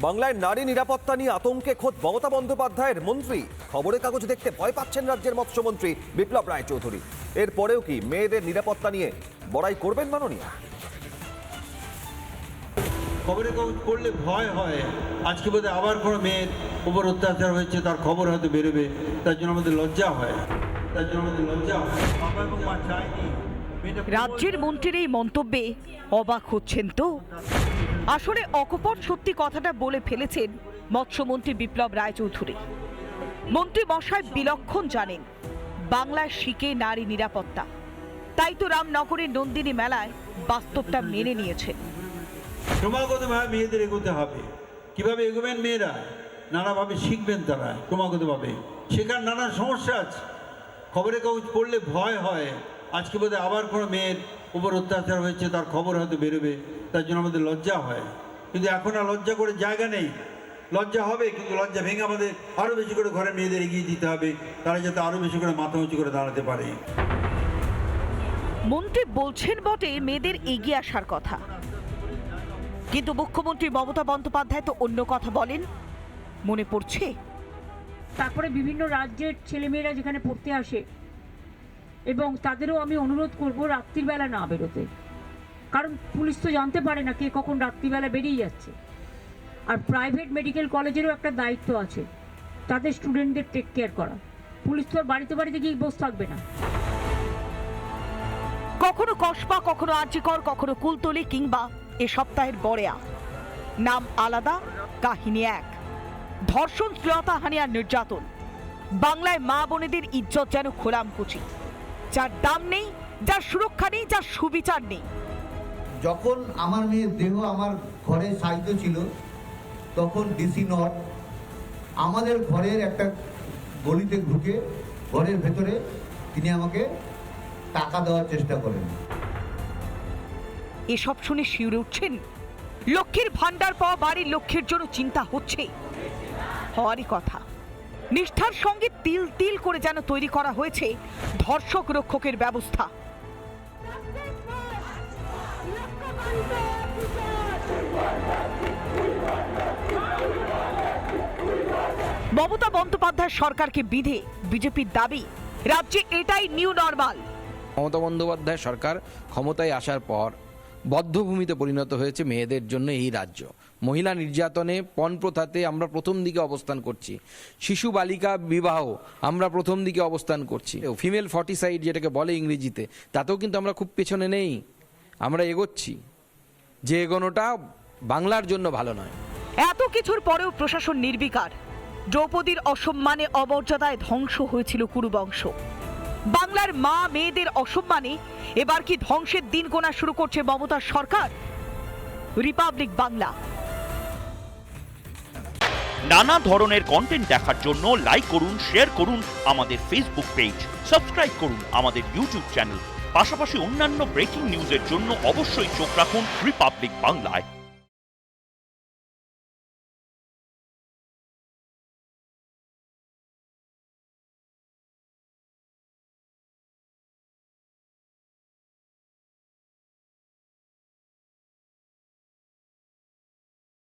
বাংলায় নারী নিরাপত্তা নিয়ে আতঙ্কে খোদ মমতা বন্দ্যোপাধ্যায়ের মন্ত্রী। খবরের কাগজ দেখতে ভয় পাচ্ছেন রাজ্যের মৎস্যমন্ত্রী বিপ্লব রায়চৌধুরী। এরপরেও কি মেয়েদের নিরাপত্তা নিয়ে বড়াই করবেন মাননীয়া? খবরের কাগজ পড়লে ভয় হয়, আজকে বোধহয় আবার কোনো মেয়ের উপর অত্যাচার হয়েছে, তার খবর হয়তো বেরোবে, তার জন্য আমাদের লজ্জা হয়, বাবা এবং মা চায়নি। রাজ্যের মন্ত্রীর এই মন্তব্যে অবাক হচ্ছেন তো? আসলে অকপট সত্যি কথাটা বলে ফেলেছেন মৎস্যমন্ত্রী বিপ্লব রায়চৌধুরী। মন্ত্রী মশাই বিলক্ষণ জানেন বাংলার শিকে নারী নিরাপত্তা, তাই তো রামনগরের নন্দিনী মেলায় বাস্তবটা মেনে নিয়েছেন। ক্রমাগতভাবে মেয়েদের এগোতে হবে। কিভাবে এগোবেন মেয়েরা? নানাভাবে শিখবেন, তারা ক্রমাগতভাবে শেখার নানা সমস্যা আছে। খবরের কাগজ পড়লে ভয় হয়, আজকে বোধহয় আবার কোনো মেয়ের উপর অত্যাচার হয়েছে, তার খবর হয়তো বেরোবে, তার জন্য আমাদের লজ্জা হয়। কিন্তু এখন আর লজ্জা করে জায়গা নেই। লজ্জা হবে, কিন্তু লজ্জা ভেঙে আমাদের আরও বেশি করে ঘরে মেয়েদের এগিয়ে দিতে হবে, তারা যাতে আরও বেশি করে মাথা উঁচু করে দাঁড়াতে পারে। মন্ত্রী বলছেন বটে মেয়েদের এগিয়ে আসার কথা, কিন্তু মুখ্যমন্ত্রী মমতা বন্দ্যোপাধ্যায় তো অন্য কথা বলেন। মনে পড়ছে তারপরে বিভিন্ন রাজ্যের ছেলেমেয়েরা যেখানে পড়তে আসে, এবং তাদেরও আমি অনুরোধ করব রাত্রিবেলা না বেরোতে, কারণ পুলিশ তো জানতে পারে না কে কখন রাত্রিবেলা বেরিয়ে যাচ্ছে। আর প্রাইভেট মেডিকেল কলেজেরও একটা দায়িত্ব আছে তাদের স্টুডেন্টদের টেক কেয়ার করা। পুলিশ তো আর বাড়িতে বাড়িতে গিয়ে বসে থাকবে না। কখনো কসবা, কখনো আরজিকর, কখনো কুলতলি, কিংবা এ সপ্তাহের বড়েয়া। নাম আলাদা, কাহিনী এক। ধর্ষণ, শ্লীলতাহানি আর নির্যাতন। বাংলায় মা বোনেদের ইজ্জত যেন খোলামকুচি, যার দাম নেই, যার সুরক্ষা নেই, যার সুবিচার নেই। যখন আমার মেয়ের দেহ আমার ঘরে সাহিত্য ছিল, তখন ডিসি নট আমাদের ঘরের একটা গলিতে ঢুকে ঘরের ভেতরে তিনি আমাকে টাকা দেওয়ার চেষ্টা করেন। এসব শুনে শিউরে উঠছেন। লক্ষ্মীর ভান্ডার পাওয়া বাড়ির লক্ষ্যের জন্য চিন্তা হচ্ছে, হওয়ারই কথা। নিষ্ঠার সঙ্গে তিল তিল করে যেন তৈরি করা হয়েছে ধর্ষক রক্ষকের ব্যবস্থা। মমতা বন্দ্যোপাধ্যায় সরকারকে বিধে বিজেপির দাবি রাজ্যে এটাই নিউ নরমাল। মমতা বন্দ্যোপাধ্যায় সরকার ক্ষমতায় আসার পর বদ্ধভূমিতে পরিণত হয়েছে মেয়েদের জন্য এই রাজ্য। মহিলা নির্যাতনে, পণপ্রথাতে আমরা প্রথম দিকে অবস্থান করছি। শিশু বালিকা বিবাহ আমরা প্রথম দিকে অবস্থান করছি। ফিমেল ফর্টিসাইড যেটাকে বলে ইংরেজিতে, তাতেও কিন্তু আমরা খুব পেছনে নেই, আমরা এগোচ্ছি। যে এগোনোটা বাংলার জন্য ভালো নয়। এত কিছুর পরেও প্রশাসন নির্বিকার। দ্রৌপদীর অসম্মানে, অমর্যাদায় ধ্বংস হয়েছিল কুরুবংশ। বাংলার মা মেয়েদের অসম্মানে এবার কি ধ্বংসের দিন গোনা শুরু করছে মমতার সরকার? রিপাবলিক বাংলা। নানা ধরনের কন্টেন্ট দেখার জন্য লাইক করুন, শেয়ার করুন আমাদের ফেসবুক পেজ, সাবস্ক্রাইব করুন আমাদের ইউটিউব চ্যানেল। পাশাপাশি অন্যান্য ব্রেকিং নিউজের জন্য অবশ্যই চোখ রাখুন রিপাবলিক বাংলায়।